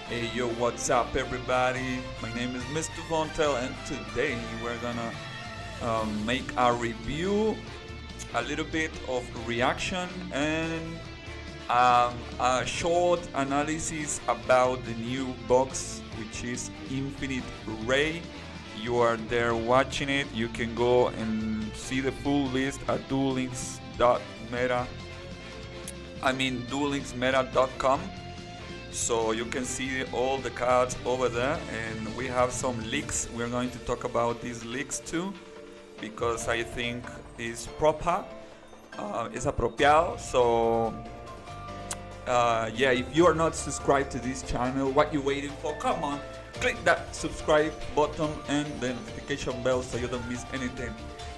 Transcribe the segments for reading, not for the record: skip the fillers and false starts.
Hey yo, what's up everybody? My name is Mr. Vontel and today we're gonna make a review, a little bit of reaction and a short analysis about the new box, which is Infinite Ray. You are there watching it. You can go and see the full list at duelinksmeta.com. So you can see all the cards over there, and we have some leaks. We're going to talk about these leaks too, because I think it's proper, it's apropiado. So yeah, if you are not subscribed to this channel, what you waiting for? Come on, click that subscribe button and the notification bell so you don't miss anything.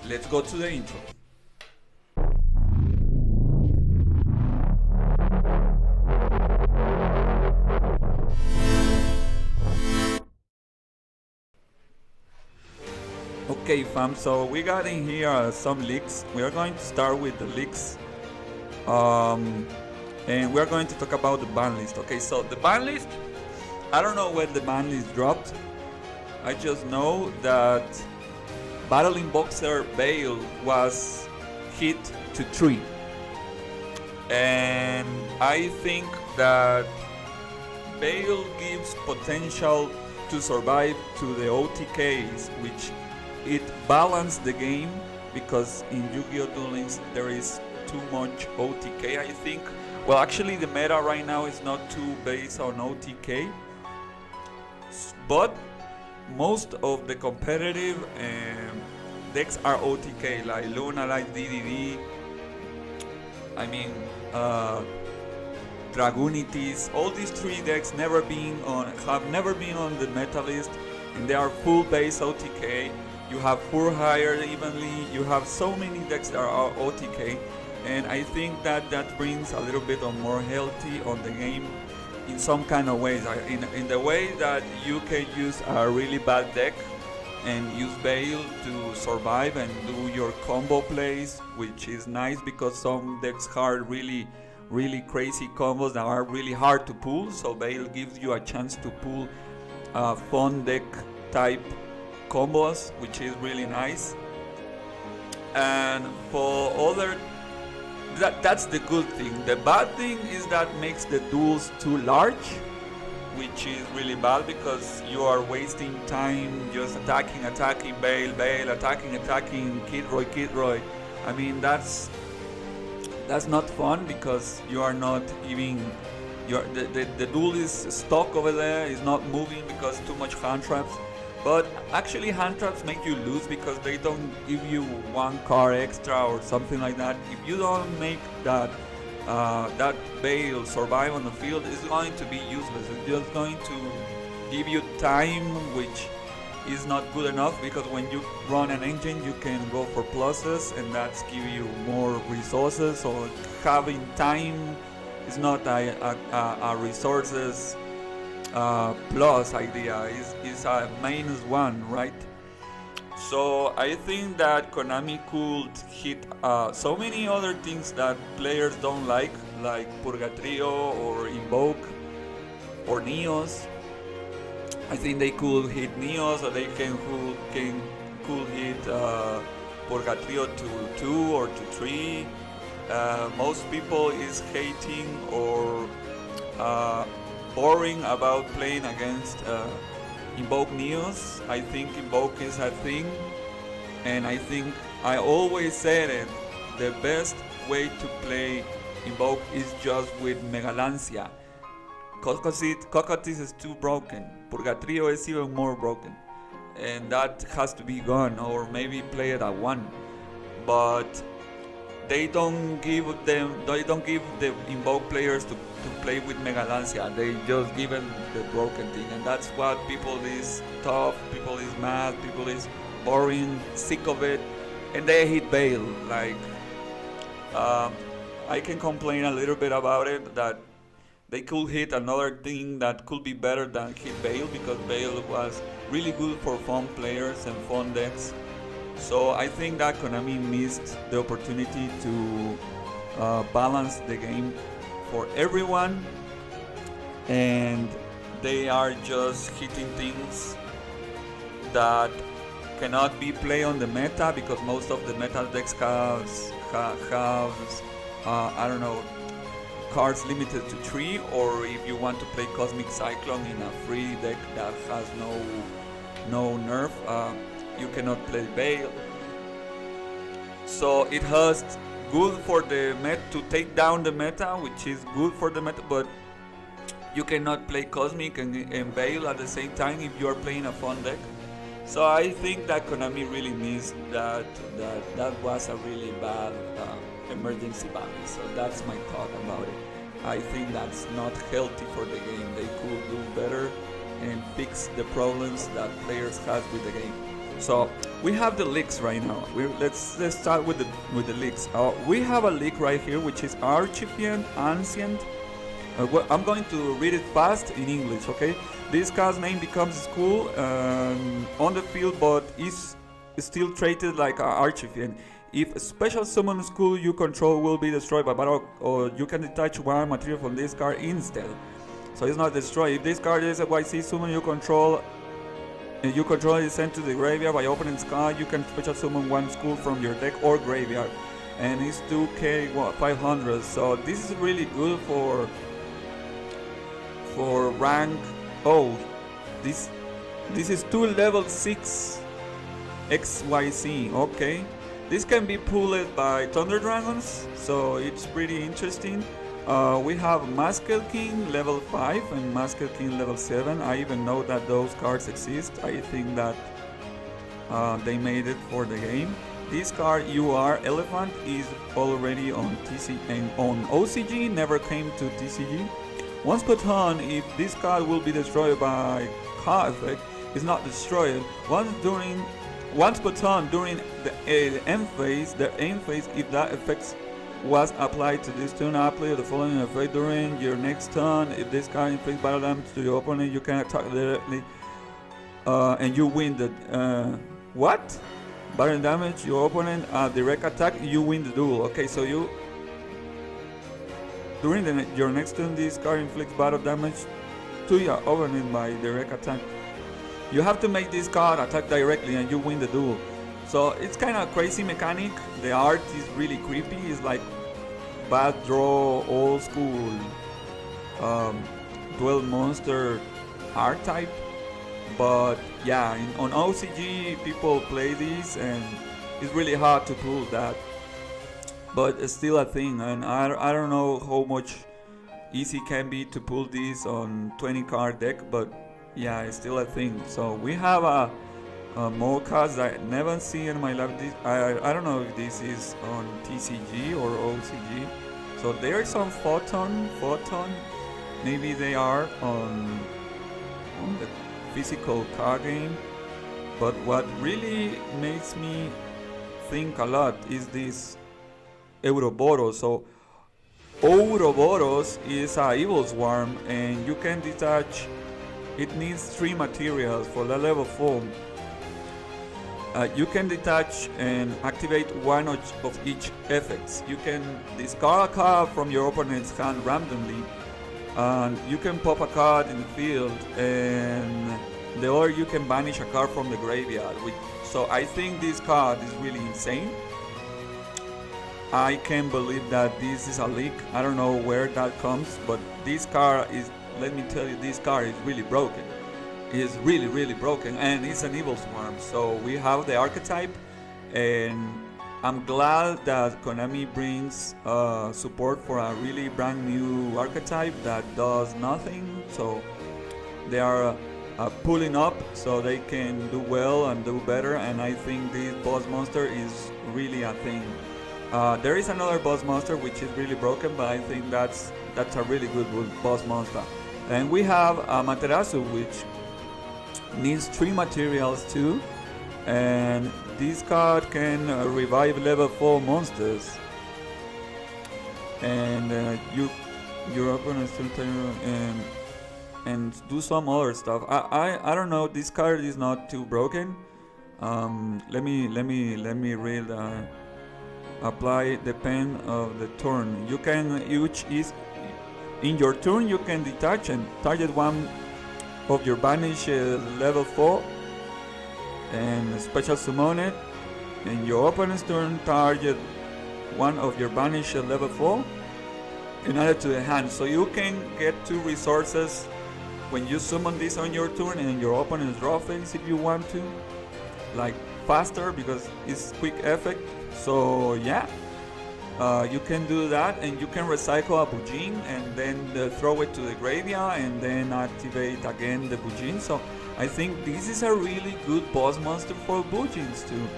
Let's go to the intro. Okay fam, so we got in here some leaks. We are going to start with the leaks, and we're going to talk about the ban list. Okay, so the ban list, I don't know when the ban list dropped. I just know that Battling Boxer Bale was hit to 3, and I think that Bale gives potential to survive to the OTKs, which it balanced the game, because in Yu-Gi-Oh! Duel Links there is too much OTK, I think. Well, actually the meta right now is not too based on OTK, but most of the competitive decks are OTK, like Luna, like DDD, I mean Dragunities. All these 3 decks have never been on the meta list, and they are full base OTK. You have 4 higher evenly, you have so many decks that are OTK, and I think that brings a little bit of more healthy on the game in some kind of ways. In the way that you can use a really bad deck and use Bale to survive and do your combo plays, which is nice because some decks have really crazy combos that are really hard to pull, so Bale gives you a chance to pull fun deck type combos, which is really nice. And for other, that's the good thing. The bad thing is that makes the duels too large, which is really bad because you are wasting time just attacking Bale, attacking Kidroy. I mean, that's not fun, because you are not even, the duel is stuck over there, is not moving because too much hand traps. But actually hand traps make you lose because they don't give you 1 card extra or something like that. If you don't make that Bale survive on the field, it's going to be useless. It's just going to give you time, which is not good enough, because when you run an engine you can go for pluses, and that's give you more resources. So having time is not a resources plus idea, is a -1, right? So I think that Konami could hit so many other things that players don't like Purgatrio or Invoke or Neos. I think they could hit Neos, or they could hit Purgatrio to 2 or to 3. Most people is hating or boring about playing against Invoke Neos. I think Invoke is a thing, and I think I always said it, the best way to play Invoke is just with Megalancia. Cocotis is too broken, Purgatrio is even more broken, and that has to be gone, or maybe play it at 1. But they don't give the Invoke players to play with Megalancia. They just give them the broken thing, and that's what people is tough, people is mad, people is boring, sick of it, and they hit Bale. Like I can complain a little bit about it, that they could hit another thing that could be better than hit Bale, because Bale was really good for fun players and fun decks. So I think that Konami missed the opportunity to balance the game for everyone, and they are just hitting things that cannot be played on the meta, because most of the meta decks have I don't know, cards limited to 3, or if you want to play Cosmic Cyclone in a free deck that has no nerf, you cannot play Veil. So it has good for the meta to take down the meta, which is good for the meta, but you cannot play Cosmic and Veil at the same time if you are playing a fun deck. So I think that Konami really missed that was a really bad emergency ban. So that's my thought about it. I think that's not healthy for the game. They could do better and fix the problems that players have with the game. So we have the leaks right now. Let's start with the leaks. We have a leak right here, which is Ancient. Well, I'm going to read it fast in English, okay? This card's name becomes school on the field, but is still treated like an Architect. If a special summon school you control will be destroyed by battle, or you can detach one material from this card instead. So it's not destroyed. If this card is a YC summon you control, and you control is sent to the graveyard by opening its card, you can special summon one school from your deck or graveyard. And it's 2k 500. So this is really good for rank. Oh, this is 2 level 6 XYZ. Okay, this can be pulled by Thunder Dragons, so it's pretty interesting. We have Maskell King level 5 and Maskell King level 7. I even know that those cards exist. I think that they made it for the game. This card UR Elephant is already on TCG and on OCG, never came to TCG. Once put on, if this card will be destroyed by card effect, is not destroyed. Once put on during the end phase, if that effect was applied to this turn, apply the following effect during your next turn. If this card inflicts battle damage to your opponent, you can attack directly, and you win the what? Battle damage your opponent, direct attack, you win the duel. Okay, so you. During your next turn, this card inflicts battle damage to your opponent by direct attack. You have to make this card attack directly and you win the duel. So it's kind of crazy mechanic. The art is really creepy. It's like bad draw, old school duel monster art type. But yeah, on OCG people play this and it's really hard to pull that. But it's still a thing, and I don't know how much easy can be to pull this on 20 card deck, but yeah, it's still a thing. So we have more cards that I never seen in my life. I don't know if this is on TCG or OCG. So there is some photon. Maybe they are on the physical card game. But what really makes me think a lot is this Ouroboros. So Ouroboros is a evil swarm, and you can detach. It needs 3 materials for the level 4. You can detach and activate one of each effects. You can discard a card from your opponent's hand randomly, and you can pop a card in the field, and the other you can banish a card from the graveyard. So I think this card is really insane. I can't believe that this is a leak. I don't know where that comes, but this card is, let me tell you, this card is really broken. It is really, really broken, and it's an evil swarm. So we have the archetype, and I'm glad that Konami brings support for a really brand new archetype that does nothing. So they are pulling up so they can do well and do better, and I think this boss monster is really a thing. There is another boss monster which is really broken, but I think that's a really good boss monster. And we have Amaterasu, which needs 3 materials too, and this card can revive level 4 monsters, and your opponent and do some other stuff. I don't know. This card is not too broken. Let me read. Apply the pen of the turn. You can in your turn you can detach and target one of your banish level 4 and special summon it, and your opponent's turn target one of your banish level 4 and add it to the hand. So you can get 2 resources when you summon this on your turn and your opponent's draw phase if you want to, like faster because it's quick effect. So yeah, you can do that, and you can recycle a Bujin and then throw it to the graveyard and then activate again the Bujin. So I think this is a really good boss monster for Bujins too.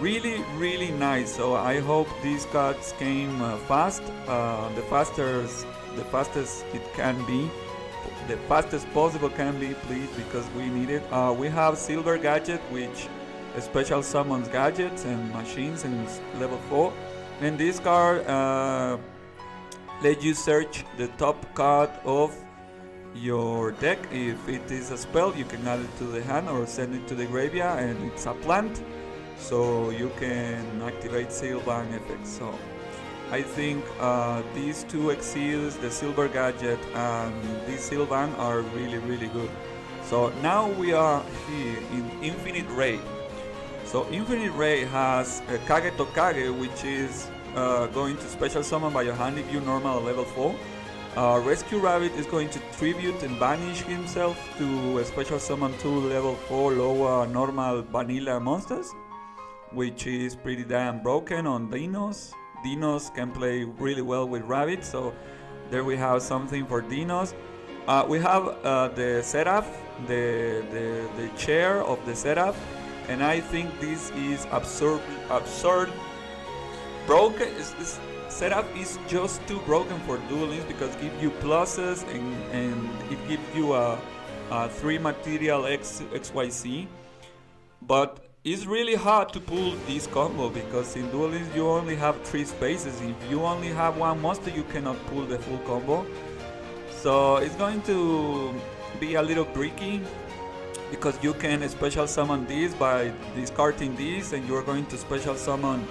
Really nice. So I hope these cards came fast, the fastest it can be, the fastest possible can be, please, because we need it. We have Silver Gadget, which special summons gadgets and machines in level 4, and this card let you search the top card of your deck. If it is a spell, you can add it to the hand or send it to the graveyard, and it's a plant, so you can activate Sylvan effects. So I think these 2 exils, the Silver Gadget and this Sylvan, are really good. So now we are here in Infinite Ray. So Infinite Ray has Kage to Kage, which is going to special summon by your hand if you normal level 4. Rescue Rabbit is going to tribute and banish himself to special summon 2 level 4 lower normal vanilla monsters, which is pretty damn broken on Dinos. Dinos can play really well with Rabbit, so there we have something for Dinos. We have the setup, the chair of the setup, and I think this is absurd broken. This setup is just too broken for duelists because it gives you pluses and it gives you a 3 material XYZ, but it's really hard to pull this combo because in duelists you only have 3 spaces. If you only have 1 monster, you cannot pull the full combo, so it's going to be a little tricky, because you can special summon this by discarding this, and you're going to special summon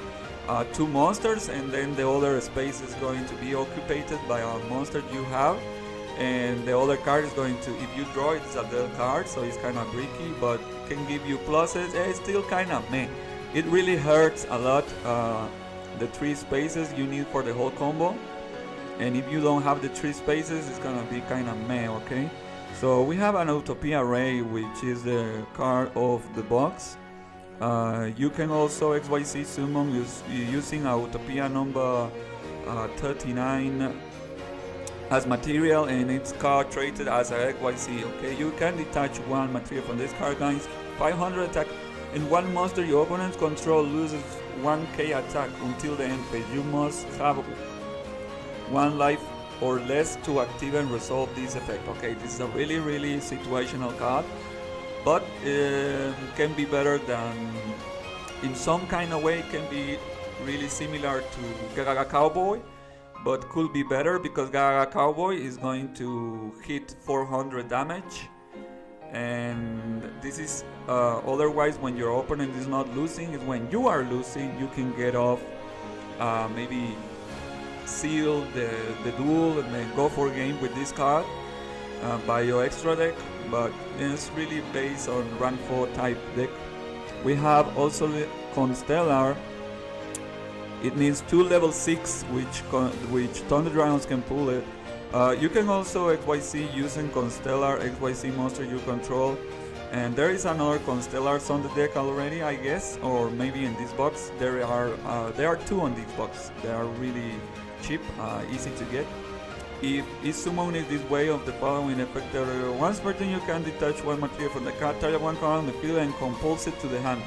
2 monsters, and then the other space is going to be occupied by a monster you have, and the other card is going to, if you draw it, it's a dead card, so it's kind of tricky, but can give you pluses. It's still kind of meh. It really hurts a lot, the 3 spaces you need for the whole combo, and if you don't have the 3 spaces, it's gonna be kind of meh, okay? So we have an Utopia Ray, which is the card of the box. You can also XYZ summon using a Utopia number 39 as material, and it's card traded as a XYZ. Okay, you can detach 1 material from this card, guys. 500 attack, and 1 monster your opponent's control loses 1k attack until the end phase. You must have 1 life or less to activate and resolve this effect. Okay, this is a really situational card, but can be better than, in some kind of way, can be really similar to Gaga Cowboy, but could be better because Gaga Cowboy is going to hit 400 damage, and this is otherwise when your opponent is not losing, is when you are losing. You can get off, maybe seal the duel and then go for a game with this card by your extra deck, but it's really based on rank 4 type deck. We have also the Constellar. It needs 2 level 6, which Thunder Dragons can pull it. You can also XYZ using Constellar XYZ monster you control, and there is another Constellars on the deck already, I guess, or maybe in this box. There are 2 on this box. They are really cheap, easy to get. If it's summoned this way of the following effect, once per turn you can detach 1 material from the card, target 1 card on the field and compulse it to the hand.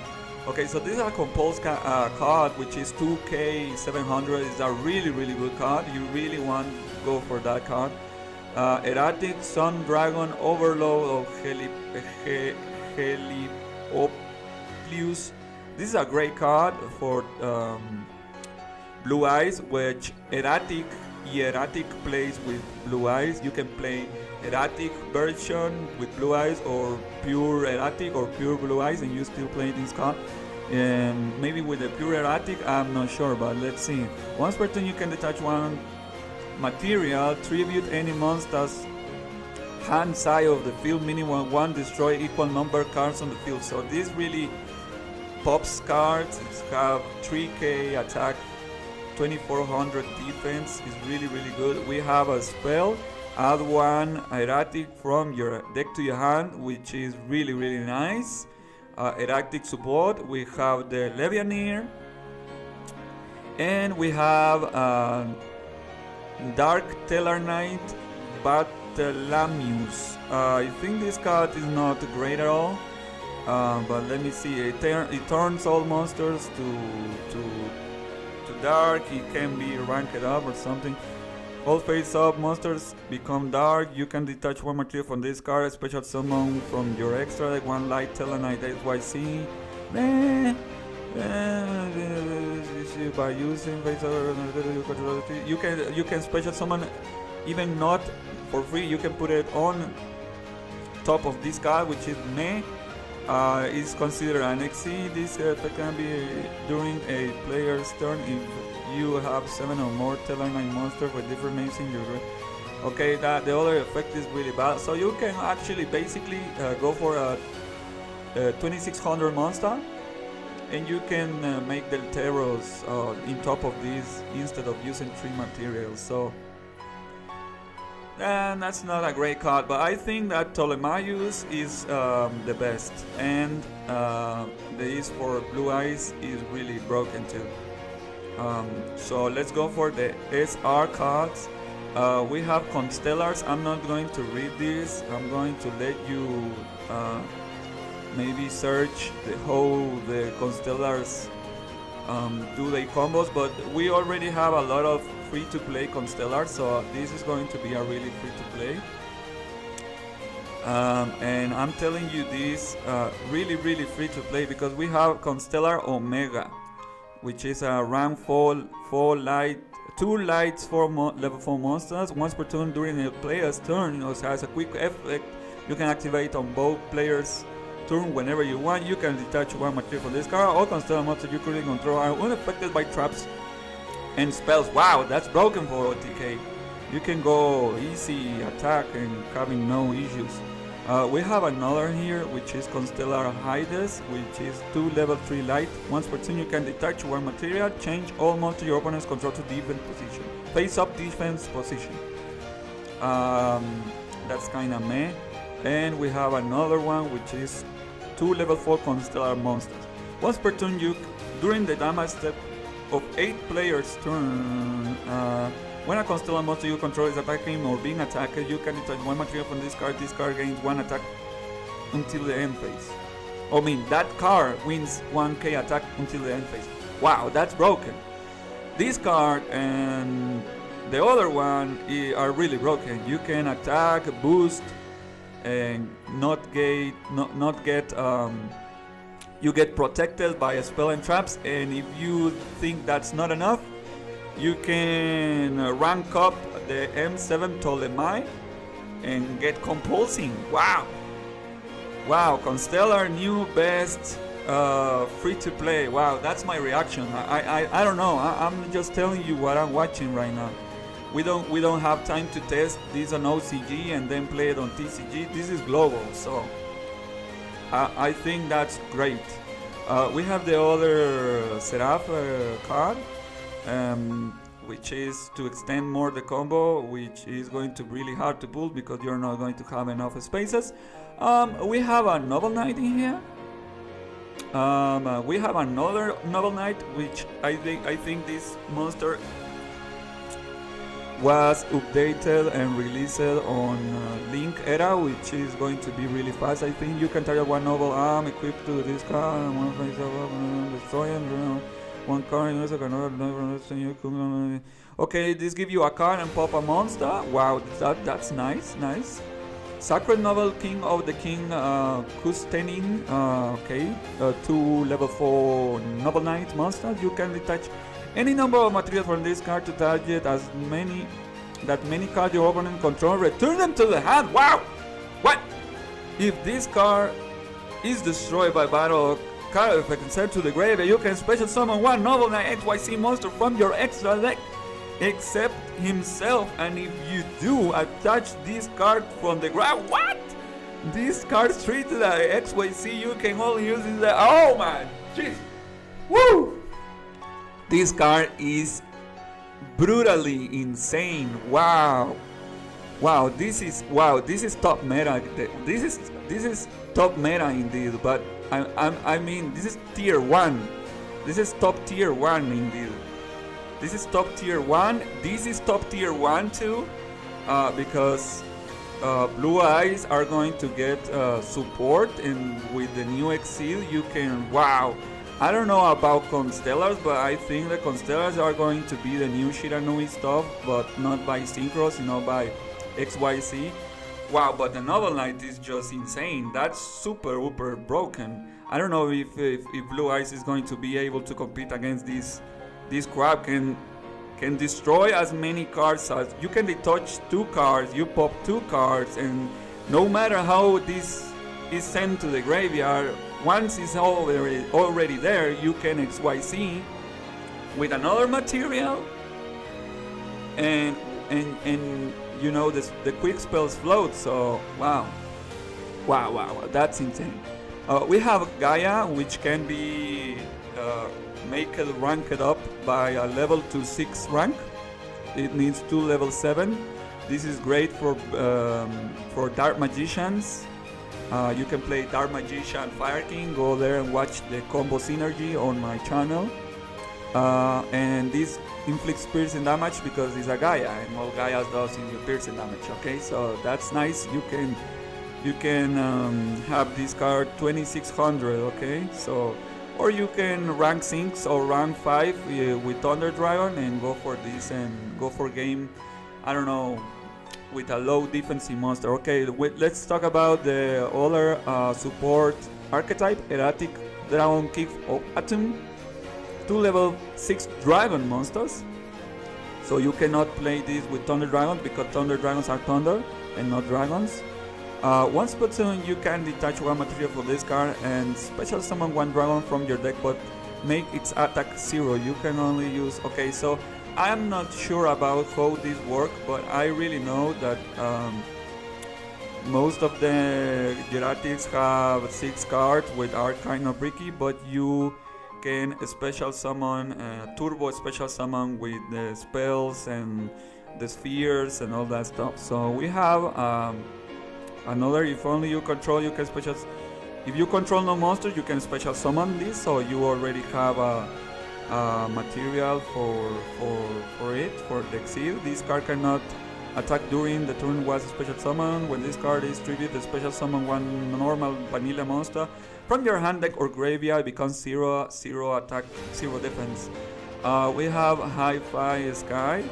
Okay, so this is a compulse card, which is 2k 700. It's a really good card. You really want to go for that card. Erratic Sun Dragon Overload of Helioplius. This is a great card for Blue Eyes, which erratic plays with Blue Eyes. You can play erratic version with Blue Eyes, or pure erratic or pure Blue Eyes, and you still play this card. And maybe with the pure erratic, I'm not sure, but let's see. Once per turn you can detach 1 material, tribute any monsters hand side of the field, minimum 1, destroy equal number of cards on the field. So this really pops cards. It have 3k attack, 2400 defense. Is really good. We have a spell, add 1 erratic from your deck to your hand, which is really nice. Erratic support. We have the Levianeer, and we have Dark Tellarknight Bartholomeus. I think this card is not great at all, but let me see. It turns all monsters to dark. It can be ranked up or something. All face-up monsters become dark. You can detach 1 material from this card, special summon from your extra deck 1 light Tellarknight YC. By using face-up, you can special summon, even not for free. You can put it on top of this card, which is Meh. Is considered an XC. This effect can be during a player's turn if you have 7 or more Tellarknight monsters with different names in your group. Okay, that the other effect is really bad. So you can actually basically go for a 2600 monster, and you can make the Teros in top of this instead of using 3 materials. So and that's not a great card, but I think that Ptolemaeus is the best, and the East for Blue Eyes is really broken too. So let's go for the SR cards. We have Constellars. I'm not going to read this. I'm going to let you maybe search the Constellars do the combos, but we already have a lot of free-to-play Constellars, so this is going to be a really free-to-play. And I'm telling you this really free-to-play because we have Constellar Omega, which is a rank 4 light, 2 lights for level 4 monsters. Once per turn during a player's turn, it has a quick effect you can activate on both players' turn whenever you want. You can detach 1 material from this card. All Constellar monsters you currently control are unaffected by traps and spells. Wow, that's broken for OTK. You can go easy attack and having no issues. We have another here, which is Constellar Hydes, which is 2 level 3 light. Once per turn you can detach 1 material, change all monsters your opponents control to defense position. Face up defense position. That's kinda meh. And we have another one, which is 2 level 4 Constellar monsters. Once per turn during the damage step of 8 players' turn, when a Constellar monster you control is attacking or being attacked, you can detach 1 material from this card. This card gains 1 attack until the end phase. I mean, that card wins 1k attack until the end phase. Wow, that's broken. This card and the other one are really broken. You can attack, boost, and you get protected by a spell and traps, and if you think that's not enough, you can rank up the M7 Ptolemy and get compulsing. Wow, Constellar new best free to play. Wow, that's my reaction. I don't know. I'm just telling you what I'm watching right now. We don't have time to test this on OCG and then play it on TCG. This is global, so I think that's great. We have the other Seraph card, which is to extend more the combo, which is going to be really hard to pull because you're not going to have enough spaces. We have a Noble Knight in here. We have another Noble Knight, which I think this monster was updated and released on Link Era, which is going to be really fast. I think you can target 1 noble arm equipped to this card and 1 face up, destroy him, 1 card, okay, this gives you a card and pop a monster. Wow, that's nice. Sacred Noble King of the King Kustenin. Okay, 2 level 4 Noble Knight monsters. You can detach any number of materials from this card to target as many cards your opponent control. Return them to the hand. Wow! What? If this card is destroyed by battle card effect and sent to the grave, you can special summon 1 Noble Knight XYZ monster from your extra deck except himself, and if you do attach this card from the ground, what? This card treated as XYZ, you can only use it. Oh man, jeez, woo! This card is brutally insane. Wow, this is top meta. This is top meta indeed. But I mean, this is tier 1. This is top tier 1 indeed. This is top tier 1. This is top tier 1 too, because Blue Eyes are going to get support, and with the new Exceed you can, wow. I don't know about Constellars, but I think the Constellars are going to be the new Shiranui stuff, but not by Synchros, you know, by XYZ. Wow, but the Novel Knight is just insane. That's super broken. I don't know if Blue Eyes is going to be able to compete against this crab. Can destroy as many cards as you can. Detach 2 cards, you pop 2 cards, and no matter how this is sent to the graveyard, once it's already there, you can XYZ with another material, and you know, the quick spells float. So wow, that's insane. We have Gaia, which can be make it ranked up by a level to 6 rank. It needs 2 level 7. This is great for Dark Magicians. You can play Dark Magician Fire King. Go there and watch the combo synergy on my channel. And this inflicts piercing damage because it's a Gaia, and all Gaia does is piercing damage. Okay, so that's nice. You can have this card 2600. Okay, so. Or you can rank 6 or rank 5 with Thunder Dragon and go for this and go for game, I don't know, with a low defensive monster. Okay, let's talk about the other support archetype, Erratic Dragon Kick of Atom. 2 level 6 dragon monsters. So you cannot play this with Thunder Dragons because Thunder Dragons are thunder and not dragons. Once per turn, you can detach 1 material for this card and special summon 1 dragon from your deck, but make its attack 0. You can only use. Okay, so I'm not sure about how this works, but I really know that most of the Erratics have 6 cards, which are kind of bricky, but you can special summon, turbo special summon with the spells and the spheres and all that stuff. So we have another, if only you control, you can special. If you control no monsters, you can special summon this, so you already have a material for the Exceed. This card cannot attack during the turn was special summon. When this card is tribute, special summon 1 normal vanilla monster from your hand, deck, or graveyard. It becomes 0 attack, 0 defense. We have Hi-Fi Sky,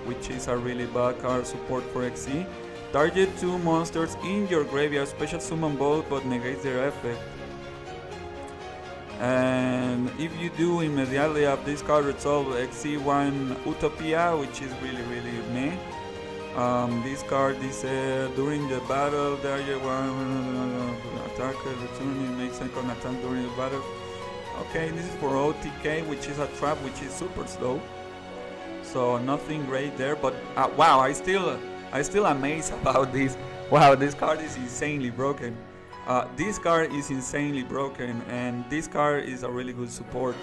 which is a really bad card support for Exceed. Target 2 monsters in your graveyard, special summon both, but negates their effect. And if you do, immediately have this card resolve XC1 Utopia, which is really meh. This card is during the battle, target 1 attacker returning makes second attack during the battle. Okay, this is for OTK, which is a trap, which is super slow. So nothing great there, but wow, I still amazed about this. Wow, this card is insanely broken. This card is insanely broken, and this card is a really good support.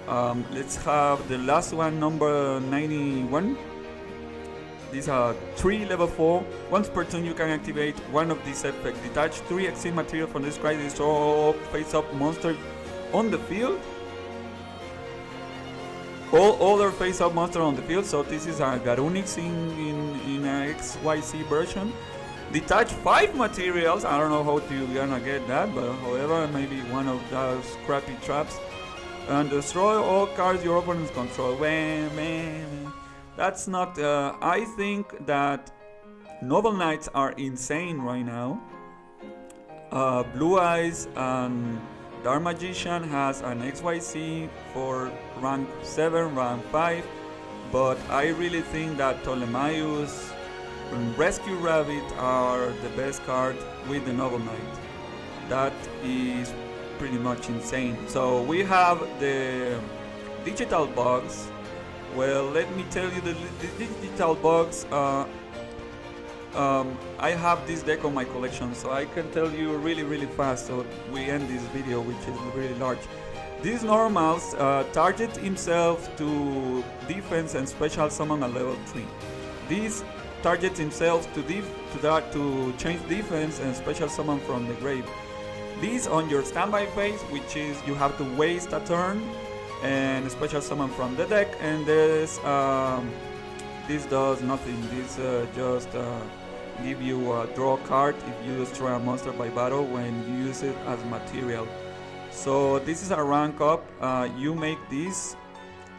Let's have the last one, number 91. These are 3 level 4. Once per turn, you can activate one of these effects. Detach 3 Exceed material from this card. Destroy face-up monster on the field. All other face-up monster on the field. So this is a Garunix in a XYZ version. Detach 5 materials. I don't know how you're gonna get that, but however, maybe one of those crappy traps. And destroy all cards your opponents control. That's not. I think that Novel Knights are insane right now. Blue Eyes and Dark Magician has an XYZ for rank 7, rank 5, but I really think that Ptolemaeus and Rescue Rabbit are the best card with the Novel Knight. That is pretty much insane. So we have the digital box Well, let me tell you the digital box. I have this deck on my collection, so I can tell you really fast, so we end this video, which is really large. These normals target himself to defense and special summon at level 3. These target himself to change defense and special summon from the grave. These on your standby phase, which is you have to waste a turn and special summon from the deck, and this does nothing. This just give you a draw card if you destroy a monster by battle when you use it as material. So this is a rank up. You make this,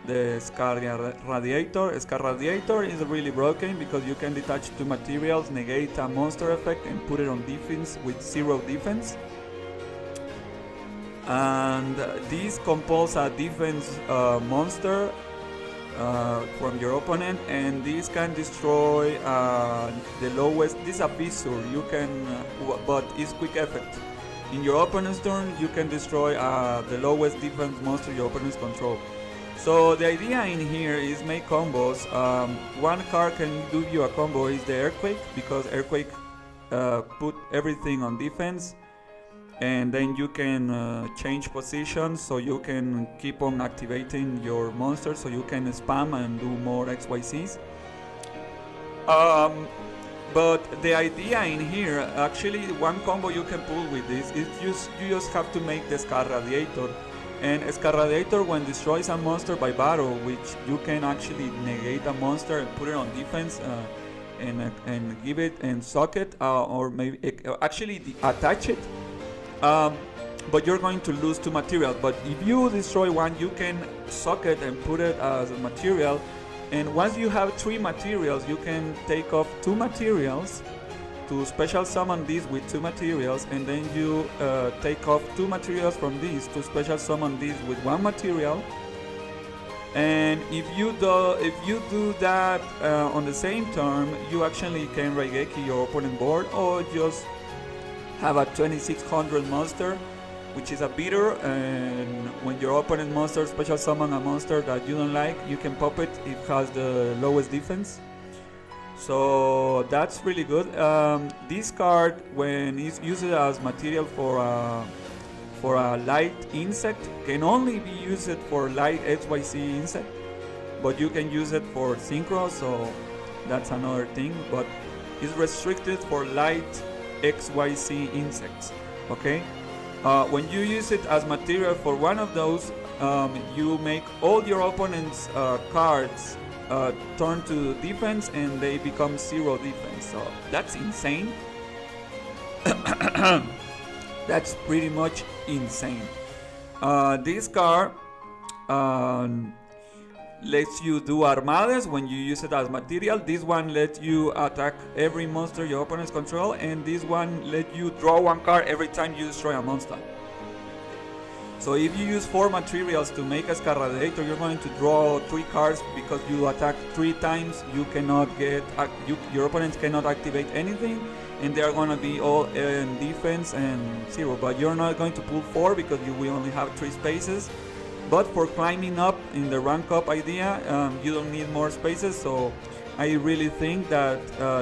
the Scar Radiator. Scar Radiator is really broken because you can detach 2 materials, negate a monster effect, and put it on defense with 0 defense. And this compels a defense monster from your opponent, and this can destroy the lowest. This is a fissure. You can, but it's quick effect. In your opponent's turn, you can destroy the lowest defense monster your opponents control. So the idea in here is make combos. One card can do you a combo is the Earthquake, because Earthquake put everything on defense, and then you can change positions, so you can keep on activating your monsters, so you can spam and do more XYZs. But the idea in here, actually one combo you can pull with this is you just have to make the Scar Radiator. And Scar Radiator, when destroys a monster by battle, which you can actually negate a monster and put it on defense and give it and sock it, or maybe actually attach it. But you're going to lose 2 materials. But if you destroy one, you can sock it and put it as a material. And once you have 3 materials, you can take off 2 materials to special summon these with 2 materials, and then you take off 2 materials from these to special summon these with 1 material. And if you do that on the same turn, you actually can Raigeki your opponent board, or just have a 2600 monster, which is a beater, and when your opponent monster special summon a monster that you don't like, you can pop it. It has the lowest defense, so that's really good. This card, when it's used as material for a light insect, can only be used for light XYZ insect, but you can use it for synchro, so that's another thing, but it's restricted for light XYZ insects. Okay, when you use it as material for one of those, you make all your opponent's cards turn to defense, and they become 0 defense. So that's insane. That's pretty much insane. This card lets you do armadas when you use it as material. This one lets you attack every monster your opponents control, and this one lets you draw 1 card every time you destroy a monster. So if you use 4 materials to make a Scar Radiator, you're going to draw 3 cards because you attack 3 times. You cannot get your opponents cannot activate anything, and they are going to be all in defense and 0. But you're not going to pull 4 because we only have 3 spaces. But for climbing up in the rank up idea, you don't need more spaces. So I really think that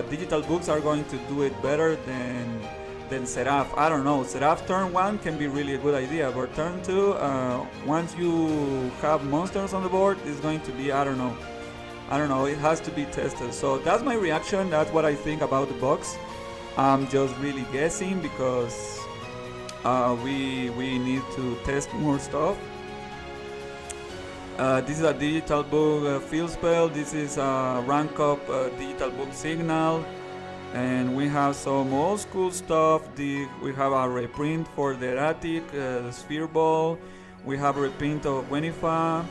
digital books are going to do it better than Seraph. I don't know, Seraph turn 1 can be really a good idea, but turn 2, once you have monsters on the board, is going to be, I don't know, it has to be tested. So that's my reaction. That's what I think about the box. I'm just really guessing because we need to test more stuff. This is a digital book field spell. This is a rank up digital book signal, and we have some old school stuff. We have a reprint for the erratic, the sphere ball. We have a reprint of Wenifa,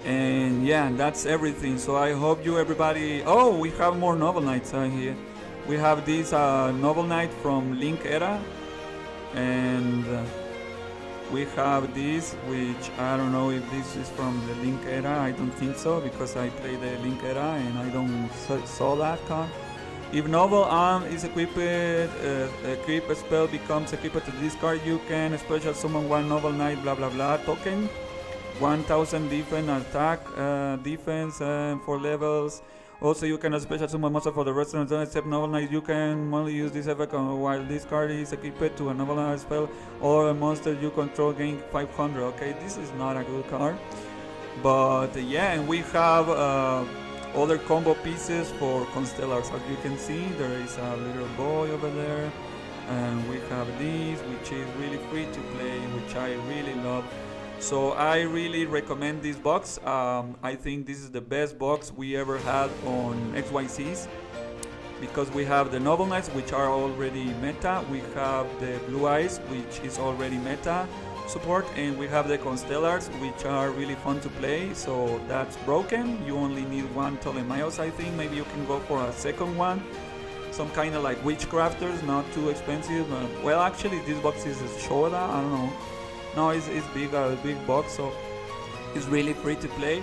and yeah, that's everything. So I hope everybody. Oh, we have more Novel Knights here. We have this Novel Knight from Link Era, and we have this, which I don't know if this is from the Link Era. I don't think so, because I play the Link Era and I don't saw that card. If Novel Arm is equipped, equip spell becomes equipped to this card, you can special summon 1 Novel Knight blah blah blah token. 1000 defense attack, defense, 4 levels. Also, you can special summon monster for the rest of the zone except Novel Knight. You can only use this effect while this card is equipped to a Novel Knight spell or a monster you control gain 500. Okay, this is not a good card. But yeah, and we have other combo pieces for Constellars. As you can see, there is a little boy over there. And we have this, which is really free to play, which I really love. So I really recommend this box. I think this is the best box we ever had on XYZs, because we have the Noble Knights, which are already meta. We have the Blue Eyes, which is already meta support, and we have the Constellars, which are really fun to play. So that's broken. You only need one Ptolemaios, I think. Maybe you can go for a second one. Some kind of like Witchcrafters, not too expensive. Well, actually, this box is a Shoda. I don't know. No, it's big, a big box, so it's really free to play.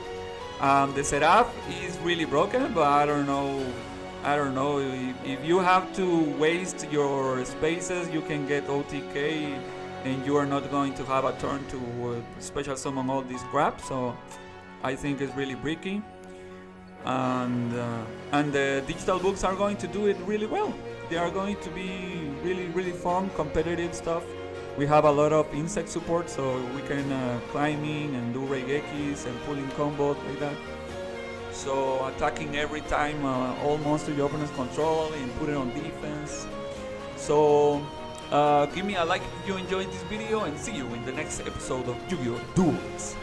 The setup is really broken, but I don't know if you have to waste your spaces, you can get OTK, and you are not going to have a turn to special summon all this crap. So I think it's really bricky, and the digital books are going to do it really well. They are going to be really fun, competitive stuff. We have a lot of insect support, so we can climbing and do Reigekis and pulling combos like that. So attacking every time all monsters your opponents control and put it on defense. So give me a like if you enjoyed this video, and see you in the next episode of Yu-Gi-Oh! Duels.